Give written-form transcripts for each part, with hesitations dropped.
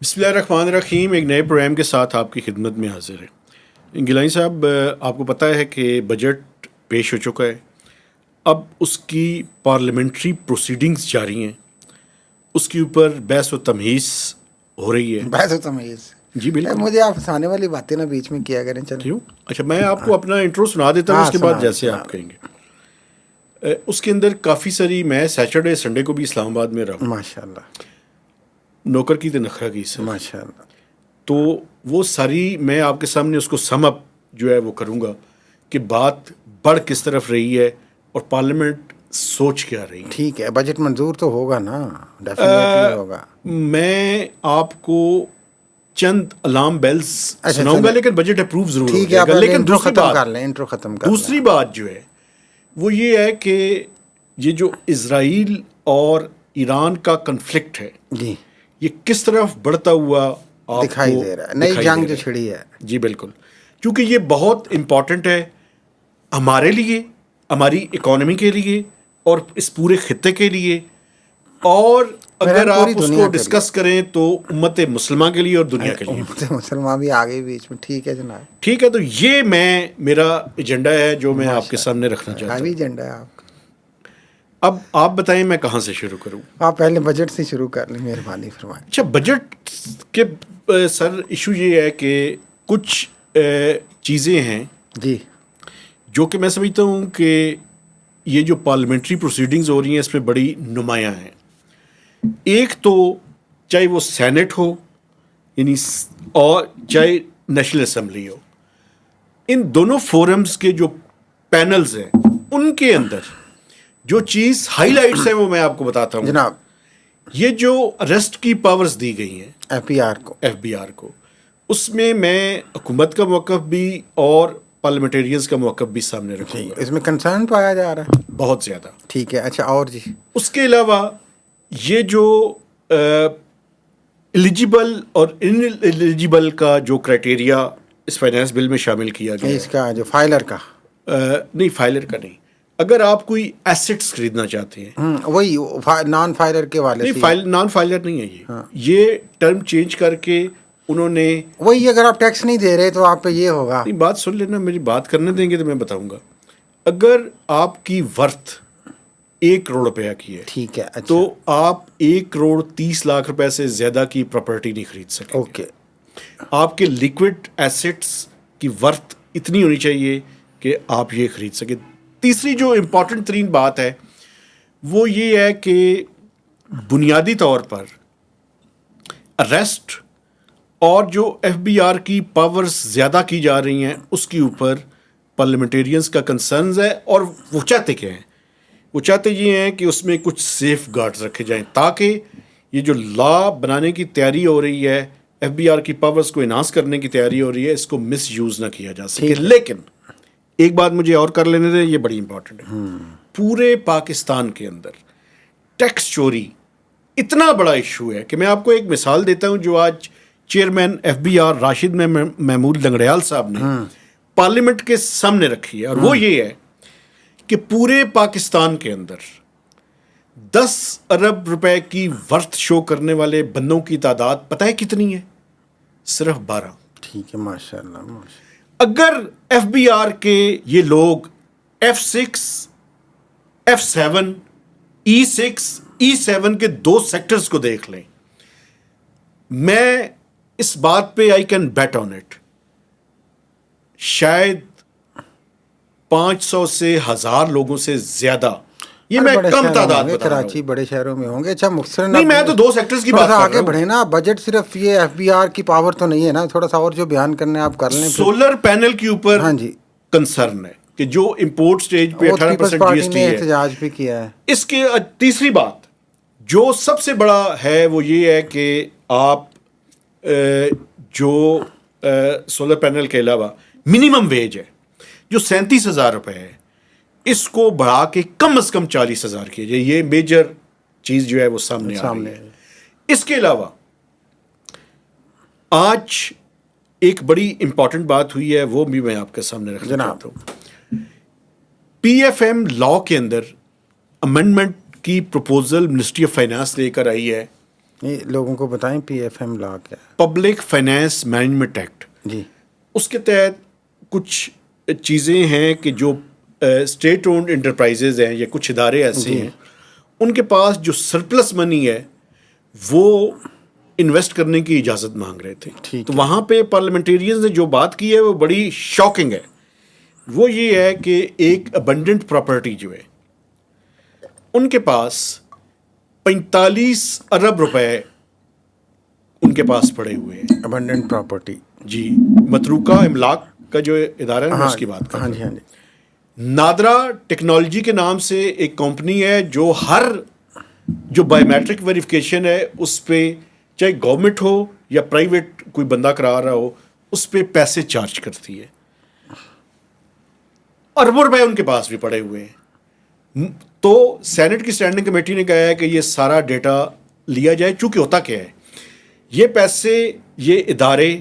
بسم اللہ الرحمن الرحیم. ایک نئے پروگرام کے ساتھ آپ کی خدمت میں حاضر ہے. گیلانی صاحب، آپ کو پتہ ہے کہ بجٹ پیش ہو چکا ہے. اب اس کی پارلیمنٹری پروسیڈنگز جاری ہیں. اس کے اوپر بحث و تمہیز ہو رہی ہے. بحث و تمیز. جی بالکل. مجھے آپ ہنسانے والی باتیں نا بیچ میں کیا کریں. چلیں کیوں؟ اچھا، میں آپ کو اپنا انٹرو سنا دیتا ہوں، اس کے بعد جیسے آپ کہیں گے. اس کے اندر کافی ساری، میں سیٹرڈے سنڈے کو بھی اسلام آباد میں رہا ہوں. ماشاء اللہ نوکر کی تو نخرہ کی سر. ماشاء اللہ. تو وہ ساری میں آپ کے سامنے اس کو سم اپ جو ہے وہ کروں گا کہ بات بڑھ کس طرف رہی ہے اور پارلیمنٹ سوچ کیا رہی ہے. ٹھیک ہے، بجٹ منظور تو ہوگا نا، ڈیفینیٹلی ہوگا. میں آپ کو چند الارم بیلز سناؤں گا، لیکن بجٹ اپروو ضرور ہو ٹھیک ہے. جائے آپ گا. لیکن انٹرو ختم کر لیں، انٹرو ختم کر لیں. دوسری بات جو ہے وہ یہ ہے کہ یہ جو اسرائیل اور ایران کا کنفلکٹ ہے، جی یہ کس طرف بڑھتا ہوا آپ دکھائی کو دے رہا ہے، نئی جنگ جو چھڑی ہے. جی بالکل، کیونکہ یہ بہت امپورٹنٹ ہے ہمارے لیے، ہماری اکانومی کے لیے اور اس پورے خطے کے لیے. اور اگر آپ اس کو ڈسکس کریں تو امت مسلمہ کے لیے اور دنیا کے لیے. امت مسلمہ بھی آگے بیچ میں. ٹھیک ہے جناب. ٹھیک ہے، تو یہ میرا ایجنڈا ہے جو میں آپ کے سامنے رکھنا چاہتا ہوں. ہیوی ایجنڈا ہے آپ کا. اب آپ بتائیں میں کہاں سے شروع کروں؟ آپ پہلے بجٹ سے شروع کر لیں، مہربانی فرمائیں. اچھا، بجٹ کے سر ایشو یہ ہے کہ کچھ چیزیں ہیں جی جو کہ میں سمجھتا ہوں کہ یہ جو پارلیمنٹری پروسیڈنگز ہو رہی ہیں اس میں بڑی نمایاں ہیں. ایک تو چاہے وہ سینٹ ہو یعنی اور چاہے نیشنل اسمبلی ہو، ان دونوں فورمز کے جو پینلز ہیں ان کے اندر جو چیز ہائی لائٹس ہیں وہ میں آپ کو بتاتا ہوں جناب. یہ جو اریسٹ کی پاورز دی گئی ہیں ایف بی آر کو، اس میں حکومت کا موقف بھی اور پارلیمنٹیرینز کا موقف بھی سامنے رکھوں گا. اس میں کنسرن پایا جا رہا ہے بہت زیادہ. ٹھیک ہے. اچھا، اور جی اس کے علاوہ یہ جو ایلیجیبل اور ان ایلیجیبل کا جو کرائٹیریا اس فائنانس بل میں شامل کیا گیا اس کا جو فائلر کا نہیں، فائلر کا نہیں. اگر آپ کوئی ایسٹس خریدنا چاہتے ہیں، وہی نان فائلر کے والے سے. نان فائلر نہیں ہے یہ ٹرم چینج کر کے انہوں نے وہی، اگر آپ ٹیکس نہیں دے رہے تو آپ پہ یہ ہوگا. نہیں، بات سن لینا، میری بات کرنے دیں گے تو میں بتاؤں گا. اگر آپ کی ورتھ 1 کروڑ روپیہ کی ہے، ٹھیک ہے. اچھا، تو آپ 1,30,00,000 روپے سے زیادہ کی پراپرٹی نہیں خرید سکیں. اوکے. آپ کے لیکوڈ ایسٹس کی ورتھ اتنی ہونی چاہیے کہ آپ یہ خرید سکیں. تیسری جو امپورٹنٹ ترین بات ہے وہ یہ ہے کہ بنیادی طور پر اریسٹ اور جو ایف بی آر کی پاورز زیادہ کی جا رہی ہیں اس کے اوپر پارلیمنٹیرینز کا کنسرنز ہے. اور وہ چاہتے کیا ہیں؟ وہ چاہتے یہ ہیں کہ اس میں کچھ سیف گارڈز رکھے جائیں تاکہ یہ جو لا بنانے کی تیاری ہو رہی ہے، ایف بی آر کی پاورز کو انہانس کرنے کی تیاری ہو رہی ہے، اس کو مس یوز نہ کیا جا سکے. لیکن ایک بات مجھے اور کر لینے دیں، یہ بڑی امپورٹنٹ ہے. پورے پاکستان کے اندر ٹیکس چوری اتنا بڑا ایشو ہے کہ میں آپ کو ایک مثال دیتا ہوں جو آج چیئرمین ایف بی آر راشد محمود لنگڑیال صاحب نے پارلیمنٹ کے سامنے رکھی ہے. اور وہ یہ ہے کہ پورے پاکستان کے اندر 10 ارب روپے کی ورتھ شو کرنے والے بندوں کی تعداد پتہ ہے کتنی ہے؟ صرف 12. ٹھیک ہے. ماشاء اللہ. اگر ایف بی آر کے یہ لوگ F6 F7 E6 E7 کے 2 سیکٹرز کو دیکھ لیں، میں اس بات پہ I can bet on it, شاید 500 سے 1000 لوگوں سے زیادہ، یہ میں کم تعداد بتا رہا ہوں. کراچی بڑے شہروں میں ہوں گے. اچھا مختصراً نہیں، میں تو 2 سیکٹرز کی بات کر رہا ہوں. آگے بڑھیں نا. بجٹ صرف یہ ایف بی آر کی پاور تو نہیں ہے نا، تھوڑا سا اور جو بیان کرنا ہے آپ کر لیں. سولر پینل کے اوپر ہاں جی کنسرن ہے کہ جو امپورٹ سٹیج پہ 18% جی ایس ٹی ہے، احتجاج بھی کیا ہے. اس کے تیسری بات جو سب سے بڑا ہے وہ یہ ہے کہ آپ جو سولر پینل کے علاوہ منیمم ویج ہے جو 37,000 روپے ہے، اس کو بڑھا کے کم از کم 40,000 کیا جائے. یہ میجر چیز جو ہے وہ سامنے آ رہی ہے. اس کے علاوہ آج ایک بڑی امپورٹنٹ بات ہوئی ہے، وہ بھی میں آپ کے سامنے رکھنا چاہتا ہوں. پی ایف ایم لا کے اندر امینڈمنٹ کی پروپوزل منسٹری آف فائنانس لے کر آئی ہے یہ لوگوں کو بتائیں پی ایف ایم لا کیا ہے؟ پبلک فائنینس مینجمنٹ ایکٹ، جی اس کے تحت کچھ چیزیں ہیں کہ جو اسٹیٹ اونڈ انٹرپرائزز ہیں یا کچھ ادارے ایسے جی ہیں ان کے پاس جو سرپلس منی ہے وہ انویسٹ کرنے کی اجازت مانگ رہے تھے. ٹھیک تو ہے. وہاں پہ پارلیمنٹیرینز نے جو بات کی ہے وہ بڑی شاکنگ ہے. وہ یہ ہے کہ ایک ابنڈنٹ پراپرٹی جو ہے ان کے پاس 45 ارب روپے ان کے پاس پڑے ہوئے ہیں. Abundant property. جی متروکہ املاک کا جو ادارہ ہے نا میں اس کی بات کر رہا ہاں ہوں. جی ہاں جی. نادرا ٹیکنالوجی کے نام سے ایک کمپنی ہے جو ہر جو بایو میٹرک ویریفیکیشن ہے اس پہ چاہے گورنمنٹ ہو یا پرائیویٹ کوئی بندہ کرا رہا ہو اس پہ پیسے چارج کرتی ہے. اربوں روپے ان کے پاس بھی پڑے ہوئے ہیں. تو سینٹ کی اسٹینڈنگ کمیٹی نے کہا ہے کہ یہ سارا ڈیٹا لیا جائے. چونکہ ہوتا کیا ہے یہ پیسے یہ ادارے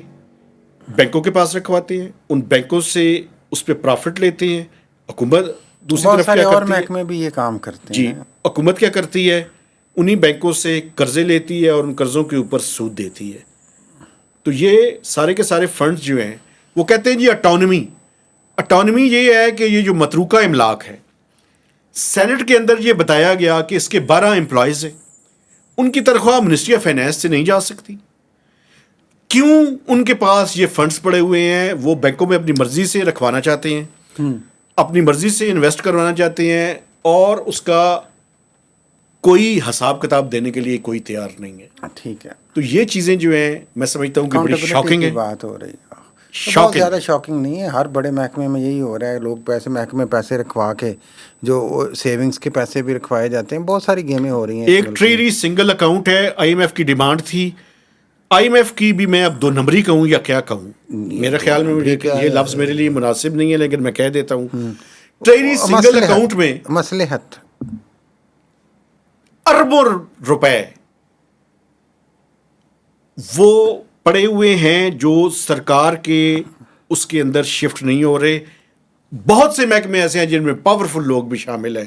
بینکوں کے پاس رکھواتے ہیں، ان بینکوں سے اس پہ پرافٹ لیتے ہیں. حکومت دوسری طرف کیا اور کرتی ہے؟ محکمے بھی یہ کام کرتے جی ہیں. حکومت کیا کرتی ہے؟ انہی بینکوں سے قرضے لیتی ہے اور ان قرضوں کے اوپر سود دیتی ہے. تو یہ سارے کے سارے فنڈز جو ہیں وہ کہتے ہیں جی اٹانومی یہ ہے کہ یہ جو متروکہ املاک ہے سینٹ کے اندر یہ بتایا گیا کہ اس کے 12 امپلائیز ہیں، ان کی تنخواہ منسٹری آف فائنینس سے نہیں جا سکتی. کیوں ان کے پاس یہ فنڈز پڑے ہوئے ہیں؟ وہ بینکوں میں اپنی مرضی سے رکھوانا چاہتے ہیں، اپنی مرضی سے انویسٹ کروانا چاہتے ہیں اور اس کا کوئی حساب کتاب دینے کے لیے کوئی تیار نہیں ہے. ٹھیک ہے. تو یہ چیزیں جو ہیں میں سمجھتا ہوں کہ بڑی شاکنگ ہے. بات ہو رہی ہے. بہت زیادہ شاکنگ نہیں ہے. ہر بڑے محکمے میں یہی ہو رہا ہے. لوگ محکمے پیسے رکھوا کے جو سیونگز کے پیسے بھی رکھوائے جاتے ہیں. بہت ساری گیمیں ہو رہی ہیں. ایک ٹریری سنگل اکاؤنٹ ہے. آئی ایم ایف کی ڈیمانڈ تھی. آئی ایم ایف کی بھی میں اب 2 نمبری کہوں یا کیا کہوں، میرے خیال میں یہ لفظ میرے لیے مناسب نہیں ہے لیکن میں کہہ دیتا ہوں. ٹریری سنگل اکاؤنٹ میں مصلحت اربوں روپے وہ پڑے ہوئے ہیں جو سرکار کے اس کے اندر شفٹ نہیں ہو رہے. بہت سے محکمے ایسے ہیں جن میں پاورفل لوگ بھی شامل ہیں.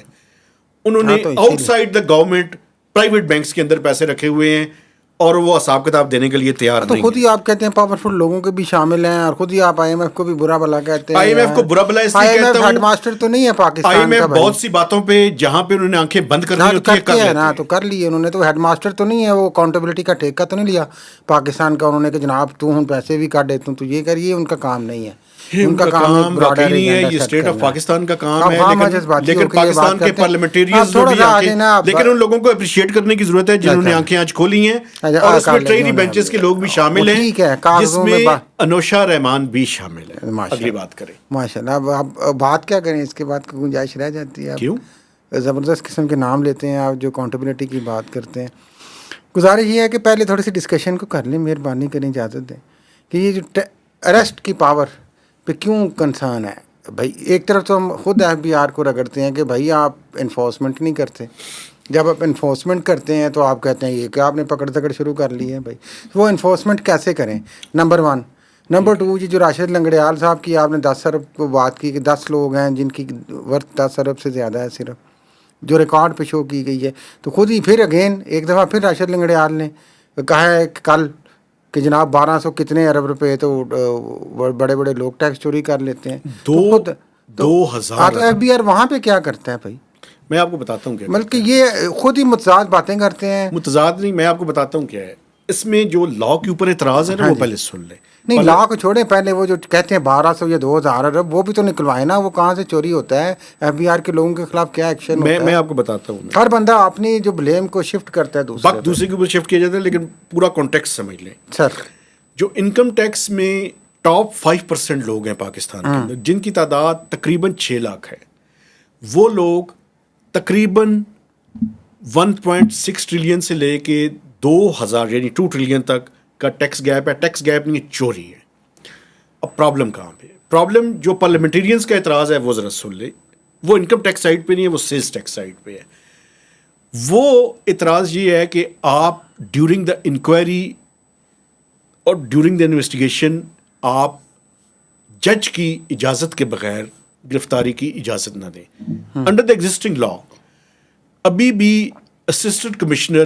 انہوں نے out side the government private banks کے اندر پیسے رکھے ہوئے ہیں اور وہ حساب کتاب دینے کے لیے تیار نہیں. تو خود ہی آپ کہتے ہیں پاورفل لوگوں کے بھی شامل ہیں اور خود ہی آپ آئی ایم ایف کو بھی برا بھلا کہتے ہیں. آئی ایم ایف کو برا بھلا اس لیے کہتا ہوں ہیڈ ماسٹر تو نہیں ہے پاکستان کا. آئی ایم ایف بہت سی باتوں پہ جہاں پہ انہوں نے آنکھیں بند کرنی ہوتی ہے کر لیتے ہیں. تو کر لیے انہوں نے. تو ہیڈ ماسٹر تو نہیں ہے. وہ اکاؤنٹیبلٹی کا ٹھیکہ تو نہیں لیا پاکستان کا انہوں نے کہ جناب تو ہوں پیسے بھی کاٹ دیتا ہوں تو یہ کریے. ان کا کام نہیں ہے. ان کا کام واقعی نہیں ہے. یہ اسٹیٹ آف پاکستان کا کام ہے لیکن پاکستان کے پارلیمنٹیرینز جو بھی آنکھیں لیکن ان لوگوں کو اپریشیٹ کرنے کی ضرورت ہے جنہوں نے آنکھیں آج کھولی ہیں اور اس میں ٹریری بینچز کے لوگ بھی شامل ہیں جس میں انوشا رحمان بھی شامل ہے. اگلی بات کریں. ماشاء اللہ. اب بات کیا کریں اس کے بعد کی گنجائش رہ جاتی ہے. کیوں زبردست قسم کے نام لیتے ہیں آپ جو اکاؤنٹیبلٹی کی بات کرتے ہیں. گزارش یہ ہے کہ پہلے تھوڑی سی ڈسکشن کو کر لیں. مہربانی کریں اجازت دیں کہ یہ جو اریسٹ کی پاور پہ کیوں کنسرن ہے. بھائی ایک طرف تو ہم خود ایف بی آر کو رگڑتے ہیں کہ بھائی آپ انفورسمنٹ نہیں کرتے. جب آپ انفورسمنٹ کرتے ہیں تو آپ کہتے ہیں یہ کہ آپ نے پکڑ دکڑ شروع کر لی ہے. بھائی وہ انفورسمنٹ کیسے کریں؟ نمبر 1. نمبر 2 جو راشد لنگڑیال صاحب کی آپ نے 10 ارب کو بات کی کہ 10 لوگ ہیں جن کی ورتھ 10 ارب سے زیادہ ہے صرف جو ریکارڈ پہ شو کی گئی ہے. تو خود ہی پھر اگین ایک دفعہ پھر راشد لنگڑیال نے کہا ہے کہ کل کہ جناب 1200 کتنے ارب روپے تو بڑے بڑے لوگ ٹیکس چوری کر لیتے ہیں. 2000 تو ایف بی آر وہاں پہ کیا کرتا ہے بھائی؟ میں آپ کو بتاتا ہوں کیا بلکہ یہ خود ہی متضاد باتیں کرتے ہیں. متضاد نہیں، میں آپ کو بتاتا ہوں کیا ہے. اس میں جو لا کے اوپر اعتراض ہے نا وہ پہلے سن لیں. نہیں لا کو چھوڑیں. پہلے وہ جو کہتے ہیں 1200 یا 2000 ارب وہ بھی تو نکلوائے نا. وہ کہاں سے چوری ہوتا ہے؟ ایف بی آر کے لوگوں کے خلاف کیا ایکشن ہوتا ہے؟ میں آپ کو بتاتا ہوں. ہر بندہ اپنی جو بلیم کو شفٹ کرتا ہے دوسرے کے اوپر شفٹ کیا جاتا ہے لیکن پورا کانٹیکسٹ سمجھ لیں. سر جو انکم ٹیکس میں ٹاپ 5% لوگ ہیں پاکستان کے اندر جن کی تعداد تقریباً 6 لاکھ ہے. وہ لوگ تقریباً 1.6 ٹریلین سے لے کے 2000 یعنی 2 ٹریلین تک کا ٹیکس گیپ ہے. ٹیکس گیپ نہیں چوری ہے. اب پرابلم کہاں پہ؟ پرابلم جو پارلیمنٹیرینز کا اعتراض ہے وہ ذرا سن لیں. وہ انکم ٹیکس سائڈ پہ نہیں ہے، وہ سیلز ٹیکس سائڈ پہ ہے. وہ اعتراض یہ ہے کہ آپ ڈیورنگ دا انکوائری اور ڈیورنگ دا انویسٹیگیشن آپ جج کی اجازت کے بغیر گرفتاری کی اجازت نہ دیں. انڈر دا ایگزسٹنگ لا ابھی بھی اسسٹنٹ کمشنر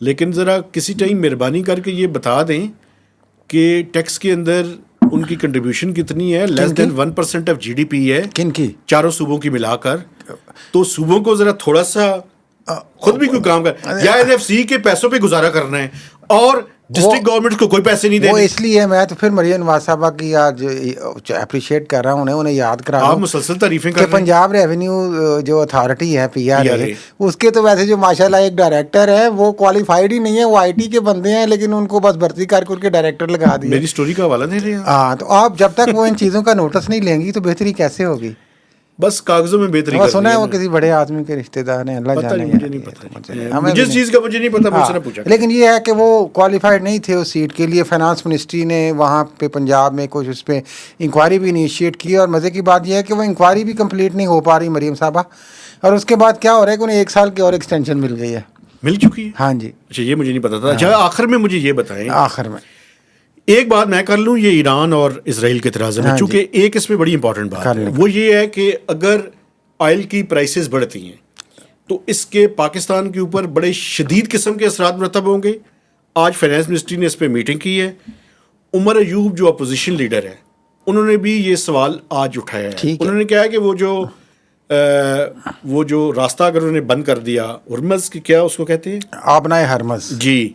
لیکن ذرا کسی ٹائم مہربانی کر کے یہ بتا دیں کہ ٹیکس کے اندر ان کی کنٹریبیوشن کتنی ہے. لیس دین 1% آف GDP ہے کن کی؟ چاروں صوبوں کی ملا کر. تو صوبوں کو ذرا تھوڑا سا خود بھی کوئی کام کر, یا NFC کے پیسوں پہ گزارا کرنا ہے اور ڈسٹرکٹ گورنمنٹ کو کوئی پیسے نہیں وہ دینے. اس لیے میں تو پھر مریم نواز صاحبہ کی آج اپریشیٹ کر رہا ہوں, انہیں یاد کرا آپ دوں مسلسل تعریفیں کہ کر رہے ہیں. پنجاب ریونیو جو اتھارٹی ہے PRA, اس کے تو ویسے جو ماشاءاللہ ایک ڈائریکٹر ہے وہ کوالیفائڈ ہی نہیں ہے, وہ IT کے بندے ہیں, لیکن ان کو بس بھرتی کر کے ڈائریکٹر لگا دیا. میری سٹوری کا حوالہ دے رہے ہیں. ہاں, تو آپ جب تک وہ ان چیزوں کا نوٹس نہیں لیں گی تو بہتری کیسے ہوگی؟ بس کاغذوں میں بہتری وہ کر سنا رہی ہے ہے وہ کسی بڑے آدمی کے رشتہ دار ہیں, اللہ پتہ جانے. نہیں, مجھے نہیں پتہ, جس چیز کا مجھے نہیں پتہ مجھ سے نہ پوچھا. لیکن یہ ہے کہ وہ کوالیفائڈ نہیں تھے اس سیٹ کے لیے. فائنانس منسٹری نے وہاں پہ پنجاب میں کچھ اس پہ انکوائری بھی انیشیٹ کی, اور مزے کی بات یہ ہے کہ وہ انکوائری بھی کمپلیٹ نہیں ہو پا رہی مریم صاحبہ, اور اس کے بعد کیا ہو رہا ہے کہ انہیں 1 سال کی اور ایکسٹینشن مل گئی ہے. مل چکی ہے؟ ہاں جی. اچھا, یہ مجھے نہیں پتا تھا. اچھا, آخر میں مجھے یہ بتائیں, آخر میں ایک بات میں کر لوں, یہ ایران اور اسرائیل کے تنازع میں, چونکہ ایک اس میں بڑی امپورٹنٹ بات ہے, وہ یہ ہے کہ اگر آئل کی پرائسز بڑھتی ہیں تو اس کے پاکستان کے اوپر بڑے شدید قسم کے اثرات مرتب ہوں گے. آج فائنانس منسٹری نے اس پہ میٹنگ کی ہے. عمر ایوب جو اپوزیشن لیڈر ہے, انہوں نے بھی یہ سوال آج اٹھایا ہے. انہوں نے کہا کہ وہ جو راستہ اگر انہوں نے بند کر دیا, ہرمز کی کیا اس کو کہتے ہیں, آبنائے ہرمز, جی,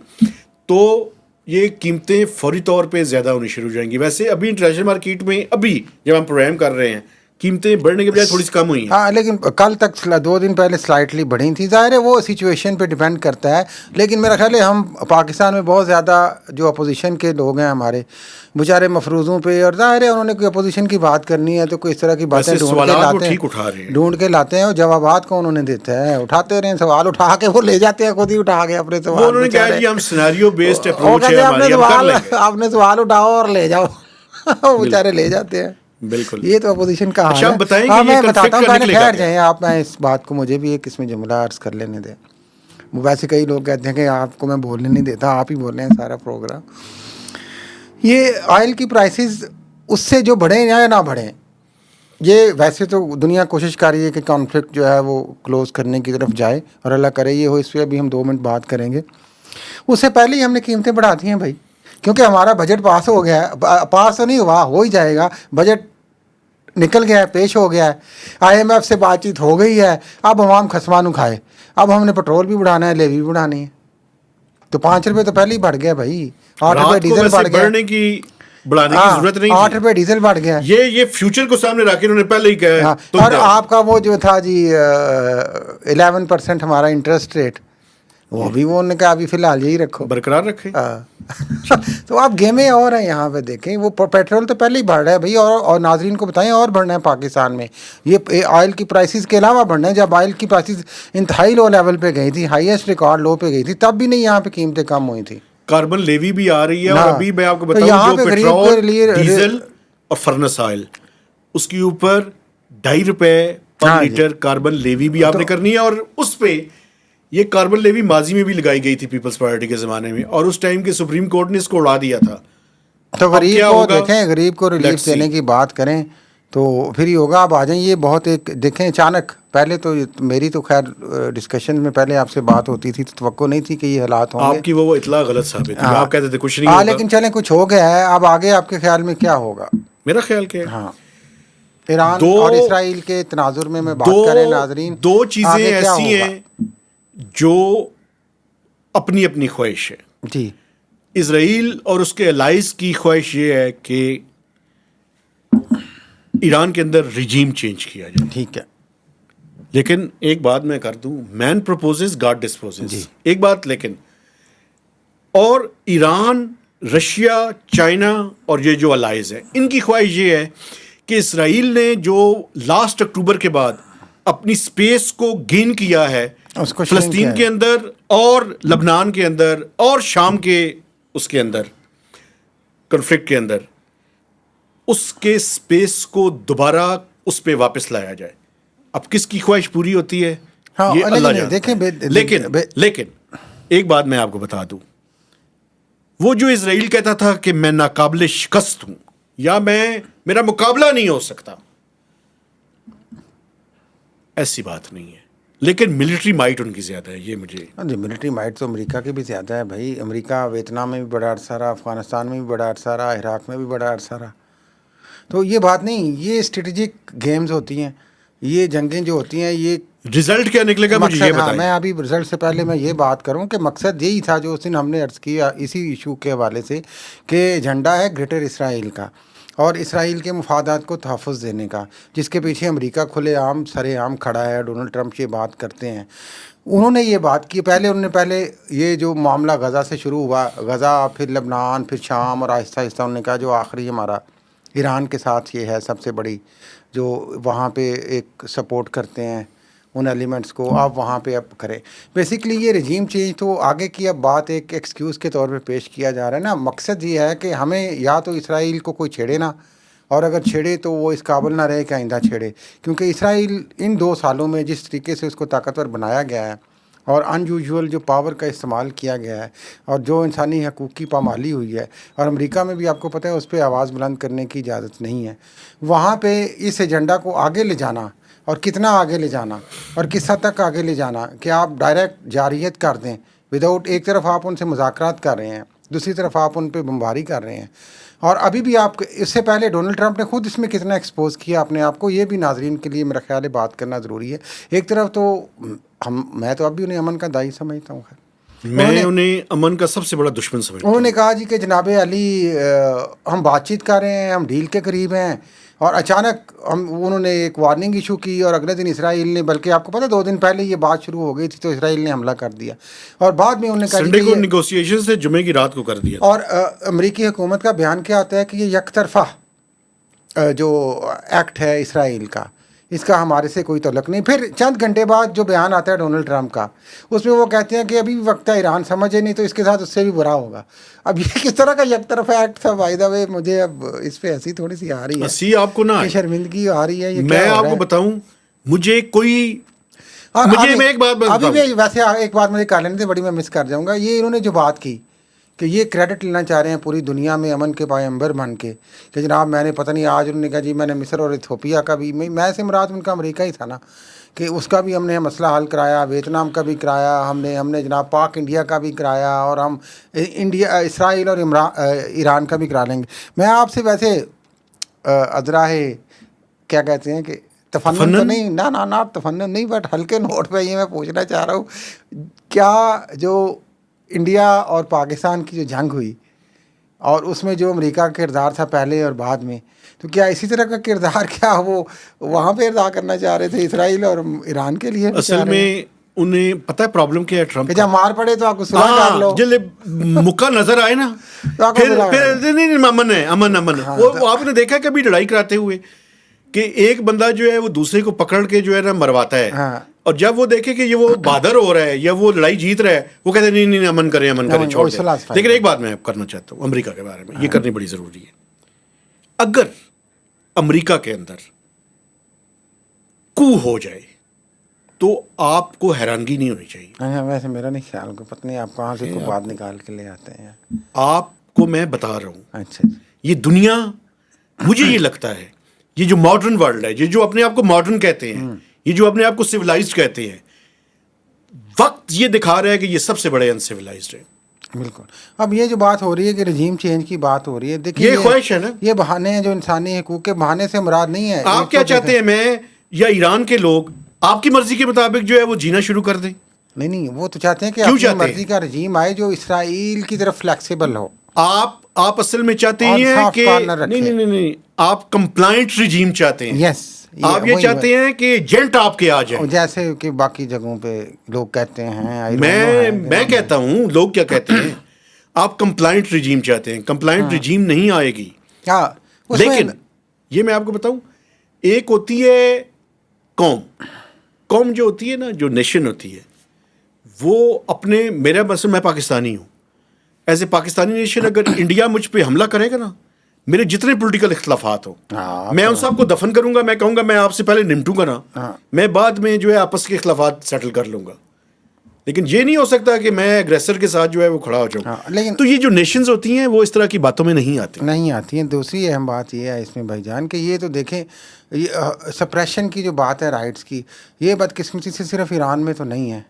تو یہ قیمتیں فوری طور پہ زیادہ ہونی شروع ہو جائیں گی. ویسے ابھی انٹرنیشنل مارکیٹ میں ابھی جب ہم پروگرام کر رہے ہیں قیمتیں بڑھنے کے بجائے تھوڑی سی کم ہوئی ہیں. ہاں, لیکن کل تک 2 دن پہلے سلائٹلی بڑھی تھی. ظاہر ہے وہ سچویشن پہ ڈیپینڈ کرتا ہے, لیکن میرا خیال ہے ہم پاکستان میں بہت زیادہ جو اپوزیشن کے لوگ ہیں ہمارے بیچارے مفروضوں پہ, اور ظاہر ہے انہوں نے کوئی اپوزیشن کی بات کرنی ہے تو کوئی اس طرح کی باتیں ڈھونڈ کے لاتے ہیں, اور جوابات کو انہوں نے دیتا ہے. اٹھاتے رہے سوال, اٹھا کے وہ لے جاتے ہیں خود ہی اٹھا کے اپنے سوال. انہوں نے کہا جی ہم سینیریو بیسڈ اپروچ ہے ہماری, ہم کر لیں گے. آپ نے سوال اٹھاؤ اور لے جاؤ, وہ بیچارے لے جاتے ہیں. بالکل, یہ تو اپوزیشن کا حال ہے. بتائیں ہاں, کہ میں بتاتا ہوں, پہلے ٹھہر جائیں آپ, میں اس بات کو مجھے بھی ایک اس میں جملہ عرض کر لینے دیں. ویسے کئی لوگ کہتے ہیں کہ آپ کو میں بولنے نہیں دیتا, آپ ہی بول رہے ہیں سارا پروگرام. یہ آئل کی پرائسز اس سے جو بڑھیں یا نہ بڑھیں, یہ ویسے تو دنیا کوشش کر رہی ہے کہ کانفلکٹ جو ہے وہ کلوز کرنے کی طرف جائے, اور اللہ کرے یہ ہو. اس پہ ابھی ہم 2 منٹ بات کریں گے. اس سے پہلے ہی ہم نے قیمتیں بڑھا دی ہیں بھائی, کیونکہ ہمارا بجٹ پاس ہو گیا ہے. پاس تو نہیں ہوا, ہو ہی جائے گا. بجٹ نکل گیا ہے, پیش ہو گیا ہے, IMF سے بات چیت ہو گئی ہے. اب عوام خسمانو کھائے. اب ہم نے پٹرول بھی بڑھانا ہے, لیوی بھی بڑھانی ہے. تو 5 روپے تو پہلے ہی بڑھ گیا بھائی. 8 روپے ڈیزل بڑھ گیا. بڑھنے کی ضرورت نہیں, 8 روپے ڈیزل بڑھ گیا. یہ فیوچر کو سامنے رکھ کے انہوں نے پہلے ہی کہا. اور آپ کا وہ جو تھا جی 11% ہمارا انٹرسٹ ریٹ, وہ بھی وہ انہوں نے کہا ابھی فی الحال یہی رکھو, برقرار رکھے. تو آپ گیمیں اور ہیں یہاں پہ دیکھیں. وہ پیٹرول تو پہلے ہی بڑھ رہا ہے بھائی, اور ناظرین کو بتائیں اور بڑھنا ہے پاکستان میں. یہ آئل کی پرائسز کے علاوہ بڑھنا ہے. جب آئل کی پرائسز انتہائی لو لیول پہ گئی تھی, ہائیسٹ ریکارڈ لو پہ گئی تھی, تب بھی نہیں یہاں پہ قیمتیں کم ہوئی تھی. کاربن لیوی بھی آ رہی ہے, اور ابھی میں آپ کو بتاؤں جو پیٹرول, ڈیزل اور فرنس آئل, اس کے اوپر 2.5 روپے پر لیٹر کاربن لیوی بھی آپ نے کرنی ہے. اور اس پہ یہ کاربن لیوی ماضی میں بھی لگائی گئی تھی پیپلز پارٹی کے زمانے میں, اور اس ٹائم کے سپریم کورٹ نے اس کو اڑا دیا تھا. تو غریب کو دیکھیں, غریب کو ریلیف دینے کی بات کریں تو پھر ہی ہوگا. آپ آ جائیں. یہ بہت ایک دیکھیں اچانک, پہلے تو میری تو خیر ڈسکشن میں پہلے آپ سے بات ہوتی تھی تو توقع نہیں تھی کہ یہ حالات ہوں گے. آپ کی وہ اطلاع غلط ثابت ہوئی, آپ کہتے تھے کچھ نہیں ہوگا. لیکن چلیں کچھ ہو گیا ہے. اب آگے آپ کے خیال میں کیا ہوگا؟ میرا خیال کیا ہے, ہاں, ایران اور اسرائیل کے تناظر میں بات کریں ناظرین. 2 چیزیں ایسی ہیں جو اپنی اپنی خواہش ہے. جی, اسرائیل اور اس کے الائز کی خواہش یہ ہے کہ ایران کے اندر ریجیم چینج کیا جائے. ٹھیک ہے, لیکن ایک بات میں کر دوں, مین پروپوزز گاڈ ڈسپوزز. ایک بات لیکن, اور ایران, رشیا, چائنا اور یہ جو الائز ہیں, ان کی خواہش یہ ہے کہ اسرائیل نے جو لاسٹ اکتوبر کے بعد اپنی سپیس کو گین کیا ہے فلسطین کے اندر اور لبنان کے اندر اور شام کے اس کے اندر کنفلکٹ کے اندر, اس کے سپیس کو دوبارہ اس پہ واپس لایا جائے. اب کس کی خواہش پوری ہوتی ہے یہ اللہ جانتا ہے. لیکن ایک بات میں آپ کو بتا دوں, وہ جو اسرائیل کہتا تھا کہ میں ناقابل شکست ہوں یا میرا مقابلہ نہیں ہو سکتا, ایسی بات نہیں ہے. لیکن ملٹری مائٹ ان کی زیادہ ہے. یہ مجھے جی ملٹری مائٹ تو امریکہ کی بھی زیادہ ہے بھائی. امریکہ ویتنام میں بھی بڑا عرصہ رہا, افغانستان میں بھی بڑا عرصہ رہا, عراق میں بھی بڑا عرصہ رہا. تو یہ بات نہیں, یہ اسٹریٹجک گیمز ہوتی ہیں, یہ جنگیں جو ہوتی ہیں, یہ رزلٹ کیا نکلے گا مجھے یہ مقصد. ہاں, بتائیں. میں ابھی رزلٹ سے پہلے میں یہ بات کروں کہ مقصد یہی تھا جو اس دن ہم نے عرض کیا اسی ایشو کے حوالے سے, کہ ایجنڈا ہے گریٹر اسرائیل کا اور اسرائیل کے مفادات کو تحفظ دینے کا, جس کے پیچھے امریکہ کھلے عام سرے عام کھڑا ہے. ڈونلڈ ٹرمپ یہ بات کرتے ہیں. انہوں نے یہ بات کی پہلے یہ جو معاملہ غزہ سے شروع ہوا, غزہ پھر لبنان پھر شام, اور آہستہ آہستہ انہوں نے کہا جو آخری ہمارا ایران کے ساتھ یہ ہے سب سے بڑی, جو وہاں پہ ایک سپورٹ کرتے ہیں ان ایلیمنٹس کو, آپ وہاں پہ اب کریں. بیسیکلی یہ رجیم چینج تو آگے کی اب بات ایک ایکسکیوز کے طور پہ پیش کیا جا رہا ہے نا. مقصد یہ ہے کہ ہمیں یا تو اسرائیل کو کوئی چھیڑے نا, اور اگر چھیڑے تو وہ اس قابل نہ رہے کہ آئندہ چھیڑے, کیونکہ اسرائیل ان 2 سالوں میں جس طریقے سے اس کو طاقتور بنایا گیا ہے اور ان یوزول جو پاور کا استعمال کیا گیا ہے اور جو انسانی حقوق کی پامالی ہوئی ہے, اور امریکہ میں بھی آپ کو پتہ ہے اس پہ آواز بلند کرنے کی اجازت نہیں ہے, وہاں پہ اس ایجنڈا کو آگے لے جانا اور کتنا آگے لے جانا اور کس حد تک آگے لے جانا کہ آپ ڈائریکٹ جارحیت کر دیں وداؤٹ, ایک طرف آپ ان سے مذاکرات کر رہے ہیں, دوسری طرف آپ ان پہ بمباری کر رہے ہیں. اور ابھی بھی آپ اس سے پہلے ڈونلڈ ٹرمپ نے خود اس میں کتنا ایکسپوز کیا اپنے آپ کو, یہ بھی ناظرین کے لیے میرا خیال ہے بات کرنا ضروری ہے. ایک طرف تو میں تو اب بھی انہیں امن کا داعی سمجھتا ہوں. میں انہیں امن کا سب سے بڑا دشمن سمجھتا ہوں. انہوں نے کہا جی کہ جناب علی ہم بات چیت کر رہے ہیں, ہم ڈیل کے قریب ہیں, اور اچانک انہوں نے ایک وارننگ ایشو کی, اور اگلے دن اسرائیل نے, بلکہ آپ کو پتہ 2 دن پہلے یہ بات شروع ہو گئی تھی تو اسرائیل نے حملہ کر دیا, اور بعد میں انہوں نے کہا سنڈے کو نیگوسیشن سے جمعے کی رات کو کر دیا. اور امریکی حکومت کا بیان کیا آتا ہے کہ یہ یک طرفہ جو ایکٹ ہے اسرائیل کا, اس کا ہمارے سے کوئی تعلق نہیں. پھر چند گھنٹے بعد جو بیان آتا ہے ڈونلڈ ٹرمپ کا, اس میں وہ کہتے ہیں کہ ابھی بھی وقت ہے, ایران سمجھے نہیں تو اس کے ساتھ اس سے بھی برا ہوگا. اب یہ کس طرح کا یک طرف ایکٹ تھا بائی دا وے, مجھے اب اس پہ ہنسی تھوڑی سی آ رہی ہے, ہنسی آپ کو نہ, شرمندگی آ رہی ہے. میں آپ کو بتاؤں, مجھے کوئی میں ایک بات بتاؤں, ابھی بھی ویسے ایک بات مجھے کر لینے تھے, بڑی میں مس کر جاؤں گا. یہ انہوں نے جو بات کی کہ یہ کریڈٹ لینا چاہ رہے ہیں پوری دنیا میں امن کے پیغمبر بن کے, کہ جناب میں نے پتہ نہیں, آج انہوں نے کہا جی میں نے مصر اور ایتھوپیا کا بھی, میں سے مراد ان کا امریکہ ہی تھا نا, کہ اس کا بھی ہم نے مسئلہ حل کرایا, ویتنام کا بھی کرایا ہم نے جناب پاک انڈیا کا بھی کرایا, اور ہم انڈیا اسرائیل اور ایران کا بھی کرا لیں گے. میں آپ سے ویسے ادراہ کیا کہتے ہیں کہ تفنن تو نہیں, نہ تفنن نہیں, بٹ ہلکے نوٹ پہ یہ میں پوچھنا چاہ رہا ہوں, کیا جو انڈیا اور پاکستان کی جو جنگ ہوئی اور اس میں جو امریکہ کا کردار تھا پہلے اور بعد میں, تو کیا اسی طرح کا کردار کیا وہ وہاں پہ ادا کرنا چاہ رہے تھے اسرائیل اور ایران کے لیے؟ اصل میں انہیں پتہ ہے پرابلم کیا ہے ٹرمپ کہ جب مار پڑے تو آپ کو صلح کر لو, جب مکہ نظر آئے نا پھر نہیں امن ہے, امن وہ آپ نے دیکھا کبھی لڑائی کراتے ہوئے کہ ایک بندہ جو ہے وہ دوسرے کو پکڑ کے جو ہے نا مرواتا ہے, اور جب وہ دیکھے کہ یہ وہ بہادر ہو رہا ہے یا وہ لڑائی جیت رہا ہے, وہ کہتے ہیں نہیں امن کریں چھوڑ دیں. لیکن ایک بات میں کرنا چاہتا ہوں امریکہ کے بارے میں, یہ کرنی بڑی ضروری ہے. اگر امریکہ کے اندر کو ہو جائے تو آپ کو حیرانگی نہیں ہونی چاہیے. ویسے میرا نہیں خیال کو پتہ نہیں آپ کہاں سے کو بات نکال کے لے آتے ہیں. آپ کو میں بتا رہا ہوں, اچھا یہ دنیا, مجھے یہ لگتا ہے یہ جو ماڈرن ورلڈ ہے, یہ جو اپنے آپ کو ماڈرن کہتے ہیں, یہ جو اپنے آپ کو سویلائزڈ کہتے ہیں, وقت یہ دکھا رہا ہے کہ یہ سب سے بڑے انسویلائزڈ ہیں. بالکل. اب یہ جو بات ہو رہی ہے کہ رجیم چینج کی بات ہو رہی ہے, دیکھیے یہ خواہش ہے نا, یہ بہانے ہیں جو انسانی حقوق کے بہانے سے مراد نہیں ہے. آپ کیا چاہتے ہیں, میں یا ایران کے لوگ آپ کی مرضی کے مطابق جو ہے وہ جینا شروع کر دیں؟ نہیں, وہ تو چاہتے ہیں کہ اپنی مرضی کا رجیم آئے جو اسرائیل کی طرف فلیکسیبل ہو. آپ اصل میں چاہتے ہیں کہ نہیں, آپ کمپلائنٹ رجیم چاہتے ہیں. یس, آپ یہ چاہتے ہیں کہ ایجنٹ آپ کے آ جائیں, جیسے کہ باقی جگہوں پہ لوگ کہتے ہیں. میں کہتا ہوں, لوگ کیا کہتے ہیں, آپ کمپلائنٹ رجیم چاہتے ہیں. کمپلائنٹ رجیم نہیں آئے گی. لیکن یہ میں آپ کو بتاؤں, ایک ہوتی ہے قوم جو ہوتی ہے نا, جو نیشن ہوتی ہے, وہ اپنے, میرا مثلا میں پاکستانی ہوں, ایز اے پاکستانی نیشن اگر انڈیا مجھ پہ حملہ کرے گا نا, میرے جتنے پولیٹیکل اختلافات ہوں میں ان سب کو دفن کروں گا. میں کہوں گا میں آپ سے پہلے نمٹوں گا نا, میں بعد میں جو ہے آپس کے اختلافات سیٹل کر لوں گا. لیکن یہ نہیں ہو سکتا کہ میں ایگریسر کے ساتھ جو ہے وہ کھڑا ہو جاؤں. لیکن تو یہ جو نیشنز ہوتی ہیں وہ اس طرح کی باتوں میں نہیں آتی ہیں. دوسری اہم بات یہ ہے اس میں بھائی جان کہ یہ تو دیکھیں سپریشن کی جو بات ہے رائٹس کی, یہ بدقسمتی سے صرف ایران میں تو نہیں ہے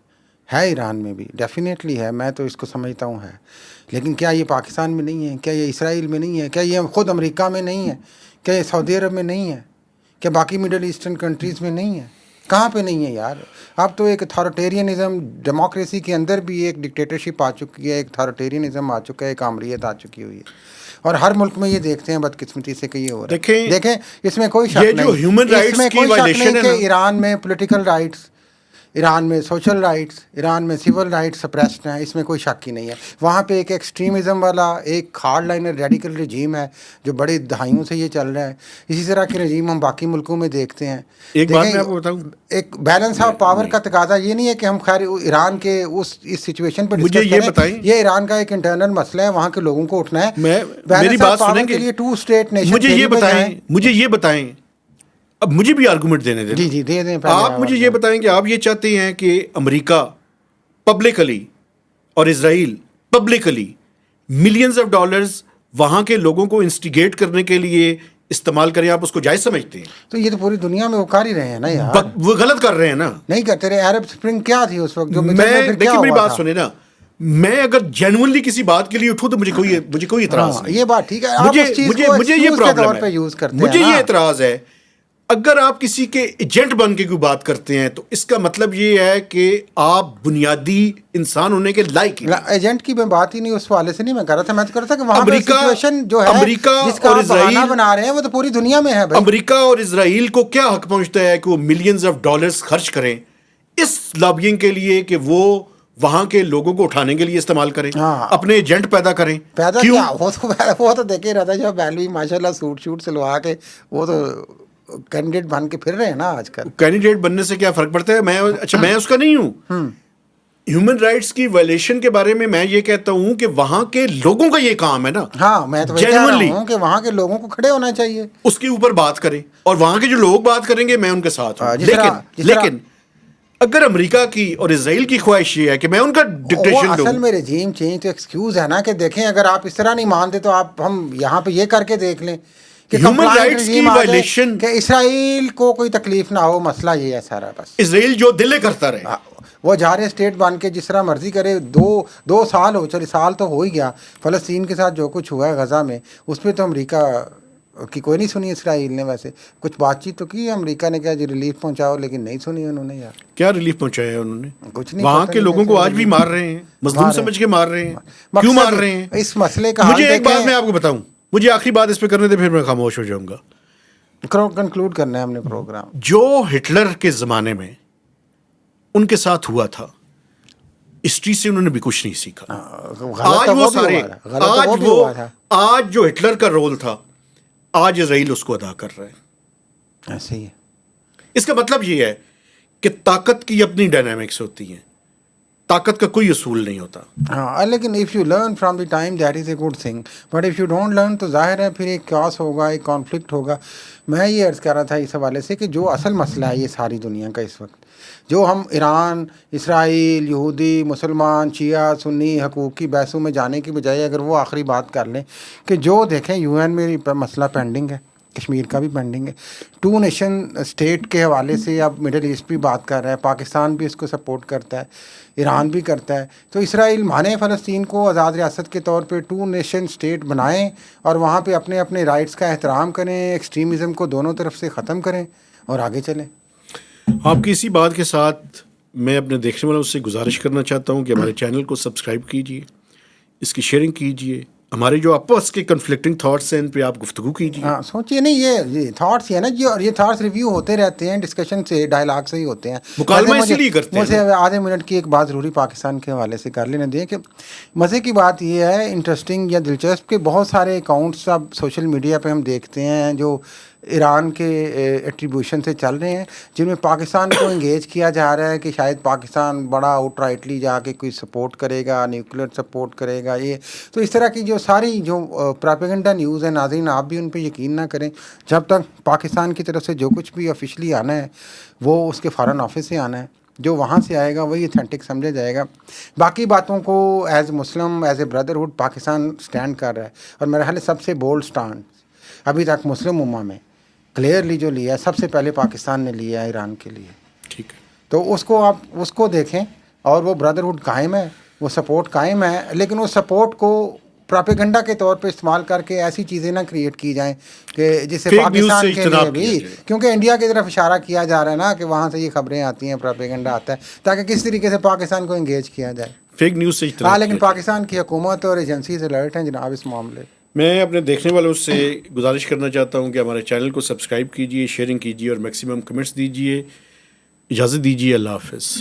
ایران میں بھی ڈیفینیٹلی ہے, میں تو اس کو سمجھتا ہوں ہے. لیکن کیا یہ پاکستان میں نہیں ہے؟ کیا یہ اسرائیل میں نہیں ہے؟ کیا یہ خود امریکہ میں نہیں ہے؟ کیا یہ سعودی عرب میں نہیں ہے؟ کیا باقی مڈل ایسٹرن کنٹریز میں نہیں ہے؟ کہاں پہ نہیں ہے یار؟ اب تو ایک اتھارٹیرینزم, ڈیموکریسی کے اندر بھی ایک ڈکٹیٹرشپ آ چکی ہے, ایک اتھارٹیرینزم آ چکا ہے, ایک آمریت آ چکی ہوئی ہے. اور ہر ملک میں یہ دیکھتے ہیں بدقسمتی سے کہ یہ ہو رہا ہے. دیکھیں اس میں کوئی شک نہیں, اس میں کوئی شک نہیں کہ ایران میں پولیٹیکل رائٹس, ایران میں سوشل رائٹس, ایران میں سول رائٹس سپریسڈ ہیں, اس میں کوئی شک ہی نہیں ہے. وہاں پہ ایک ایکسٹریمزم والا ایک ہارڈ لائنر ریڈیکل رجیم ہے جو بڑی دہائیوں سے یہ چل رہا ہے. اسی طرح کے رجیم ہم باقی ملکوں میں دیکھتے ہیں. ایک بات میں آپ کو بتاؤں, ایک بیلنس آف پاور کا تقاضا یہ نہیں ہے کہ ہم خیر ایران کے اس سچویشن پہ ڈسکس کریں. یہ ایران کا ایک انٹرنل مسئلہ ہے, وہاں کے لوگوں کو اٹھنا ہے. میری بات سنیں کے لیے 2 اسٹیٹ نیشن. مجھے یہ بتائیں, اب مجھے بھی آرگومنٹ دینے دیں. جی دے دیں. آپ مجھے یہ بتائیں کہ آپ یہ چاہتے ہیں کہ امریکہ پبلکلی اور اسرائیل پبلکلی ملینز آف ڈالرز وہاں کے لوگوں کو انسٹیگیٹ کرنے کے لیے استعمال کریں, آپ اس کو جائز سمجھتے ہیں؟ تو یہ تو پوری دنیا میں وہ کر ہی رہے ہیں نا یار. وہ غلط کر رہے ہیں نا. نہیں کرتے رہے. عرب اسپرنگ کیا تھی اس وقت جو دیکھیں میری بات سنیں نا, میں اگر جینوئنلی کسی بات کے لیے اٹھوں تو مجھے کوئی اعتراض نہیں. یہ بات ٹھیک ہے, مجھے یہ پرابلم ہے, مجھے یہ اعتراض ہے. اگر آپ کسی کے ایجنٹ بن کے کوئی بات کرتے ہیں تو اس کا مطلب یہ ہے کہ آپ بنیادی انسان ہونے کے لائق ہیں. ایجنٹ کی میں بات ہی نہیں اس حوالے سے نہیں میں کر رہا تھا. میں تو کر رہا تھا کہ وہاں امریکہ, پہ سچویشن جو ہے جس کا آپ بہانہ بنا رہے ہیں وہ تو پوری دنیا میں ہے. امریکہ اور اسرائیل کو کیا حق پہنچتا ہے کہ وہ ملینز آف ڈالرز خرچ کریں اس لابینگ کے لیے کہ وہ وہاں کے لوگوں کو اٹھانے کے لیے استعمال کریں, اپنے ایجنٹ پیدا کریں. وہ تو دیکھے رہتا ہے بیلوی ماشاء اللہ سوٹ سلوا کے وہ تو کینڈیڈیٹ بن کے پھر رہے ہیں نا آج کل. کینڈیڈیٹ بننے سے کیا فرق پڑتا ہے؟ میں اس کا نہیں ہوں. ہیومن رائٹس کی وائلیشن کے بارے میں یہ کہتا ہوں کہ وہاں کے لوگوں کا یہ کام ہے نا. ہاں میں تو کہہ رہا ہوں کہ وہاں کے لوگوں کو کھڑے ہونا چاہیے, اس کے اوپر بات کریں, اور وہاں کے جو لوگ بات کریں گے میں ان کے ساتھ ہوں. لیکن اگر امریکہ کی اور اسرائیل کی خواہش یہ ہے کہ میں ان کا ڈکٹیشن دوں, اصل میں رجیم چینج تو ایکسکیوز ہے نا کہ دیکھیں اگر آپ اس طرح نہیں مانتے تو آپ ہم یہاں پہ یہ کر کے دیکھ لیں کہ ہیومن رائٹس کی وائلیشن, کہ اسرائیل کو کوئی تکلیف نہ ہو. مسئلہ یہ ہے سارا, بس اسرائیل جو دل کرتا رہے, وہ جا رہے اسٹیٹ بن کے جس طرح مرضی کرے. 2 سال ہو, 4 سال تو ہو ہی گیا. فلسطین کے ساتھ جو کچھ ہوا ہے غزہ میں, اس پہ تو امریکہ کی کوئی نہیں سنی اسرائیل نے. ویسے کچھ بات چیت تو کی امریکہ نے, کیا جی ریلیف پہنچاؤ, لیکن نہیں سنی انہوں نے. یار کیا ریلیف پہنچایا ہے انہوں نے؟ کچھ نہیں. وہاں کے لوگوں کو آج بھی مار رہے ہیں, مظلوم سمجھ کے مار رہے ہیں. کیوں مار رہے ہیں اس مسئلے کا؟ مجھے ایک بات میں آپ کو بتاؤں, مجھے آخری بات اس پہ کرنے دے, پھر میں خاموش ہو جاؤں گا. کنکلوڈ کرنا ہے ہم نے پروگرام. جو ہٹلر کے زمانے میں ان کے ساتھ ہوا تھا, ہسٹری سے انہوں نے بھی کچھ نہیں سیکھا. آج جو ہٹلر کا رول تھا, آج اسرائیل اس کو ادا کر رہا ہے. ایسے ہی ہے. اس کا مطلب یہ ہے کہ طاقت کی اپنی ڈائنامکس ہوتی ہیں, طاقت کا کوئی اصول نہیں ہوتا. ہاں لیکن if you learn from the time that is a good thing, but if you don't learn تو ظاہر ہے پھر ایک کیوس ہوگا, ایک کانفلکٹ ہوگا. میں یہ عرض کر رہا تھا اس حوالے سے کہ جو اصل مسئلہ ہے یہ ساری دنیا کا اس وقت, جو ہم ایران, اسرائیل, یہودی, مسلمان, شیعہ, سنی حقوق کی بحثوں میں جانے کی بجائے اگر وہ آخری بات کر لیں کہ جو دیکھیں UN میں مسئلہ پینڈنگ ہے, کشمیر کا بھی پینڈنگ ہے, 2 نیشن اسٹیٹ کے حوالے سے اب مڈل ایسٹ بھی بات کر رہا ہے, پاکستان بھی اس کو سپورٹ کرتا ہے, ایران بھی کرتا ہے. تو اسرائیل مانے فلسطین کو آزاد ریاست کے طور پہ 2 نیشن اسٹیٹ بنائیں اور وہاں پہ اپنے اپنے رائٹس کا احترام کریں, ایکسٹریمزم کو دونوں طرف سے ختم کریں اور آگے چلیں. آپ کی اسی بات کے ساتھ میں اپنے دیکھنے والوں سے گزارش کرنا چاہتا ہوں کہ ہمارے چینل کو سبسکرائب کیجیے, اس کی شیئرنگ کیجیے, ہمارے جو آپس کے کنفلکٹنگ تھاٹس ہیں ان پہ آپ گفتگو کیجیے. ہاں سوچیے نہیں, یہ تھاٹس ہے نا جی, اور یہ تھاٹس ریویو ہوتے رہتے ہیں, ڈسکشن سے, ڈائلاگ سے ہی ہوتے ہیں. مکالمہ اسی لیے کرتے ہیں. مجھے آدھے منٹ کی ایک بات ضروری پاکستان کے حوالے سے کر لینے دیں کہ مزے کی بات یہ ہے, انٹرسٹنگ یا دلچسپ, کہ بہت سارے اکاؤنٹس اب سوشل میڈیا پہ ہم دیکھتے ہیں جو ایران کے ایٹریبیوشن سے چل رہے ہیں, جن میں پاکستان کو انگیج کیا جا رہا ہے کہ شاید پاکستان بڑا آؤٹ رائٹلی جا کے کوئی سپورٹ کرے گا, نیوکلیر سپورٹ کرے گا. یہ تو اس طرح کی جو ساری جو پراپیگنڈا نیوز ہے, ناظرین آپ بھی ان پہ یقین نہ کریں. جب تک پاکستان کی طرف سے جو کچھ بھی آفیشلی آنا ہے وہ اس کے فارن آفس سے آنا ہے, جو وہاں سے آئے گا وہی اتھینٹک سمجھا جائے گا. باقی باتوں کو as Muslim as a brotherhood Pakistan stand کر رہا ہے, اور میرا خیال ہے سب سے بولڈ سٹانڈ ابھی تک مسلم امہ میں کلیئرلی جو لیا ہے سب سے پہلے پاکستان نے لیا ہے ایران کے لیے. ٹھیک ہے, تو اس کو آپ اس کو دیکھیں, اور وہ بردرہڈ قائم ہے, وہ سپورٹ قائم ہے, لیکن اس سپورٹ کو پراپیگنڈا کے طور پہ استعمال کر کے ایسی چیزیں نہ کریٹ کی جائیں کہ جس سے Fake news سے پاکستان کے لیے اجتناب بھی, کیا جائے. کیونکہ انڈیا کی طرف اشارہ کیا جا رہا ہے نا کہ وہاں سے یہ خبریں آتی ہیں, پراپیگنڈا آتا ہے تاکہ کس طریقے سے پاکستان کو انگیج کیا جائے. فیک نیوز سے ہاں, اجتناب لیکن کیا جائے. پاکستان کی حکومت اور ایجنسیز الرٹ ہیں جناب اس معاملے. میں اپنے دیکھنے والوں سے گزارش کرنا چاہتا ہوں کہ ہمارے چینل کو سبسکرائب کیجیے, شیئرنگ کیجیے اور میکسیمم کمنٹس دیجیے. اجازت دیجیے, اللہ حافظ.